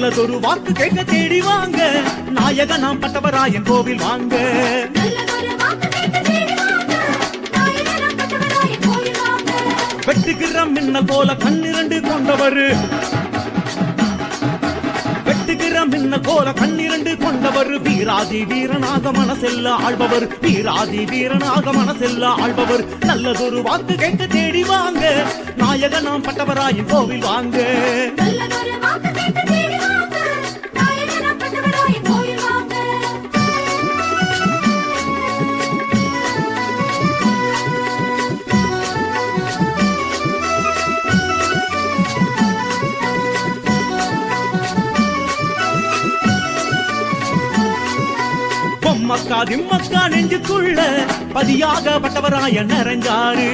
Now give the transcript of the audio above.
நல்லதொரு வாக்கு கேட்க தேடி வாங்க, நாயக நாம் பட்டவராயன் கோவில் வாங்க. வெட்டுகிற மின்னல் போல கண்ணிரண்டு கொண்டவர், வெட்டுகிற மின்னல் போல கண்ணிரண்டு கொண்டவர், வீராதி வீரனாக மனசெல்ல ஆள்பவர், வீராதி வீரனாக மனசெல்ல ஆள்பவர். நல்லதொரு வாக்கு கேட்க தேடி வாங்க, நாயக நாம் பட்டவராயின் கோவில் வாங்க. பொம்மக்கா திம்மக்கா நெஞ்சுக்குள்ள பதியாக பட்டவராய நிறைஞ்சாரு,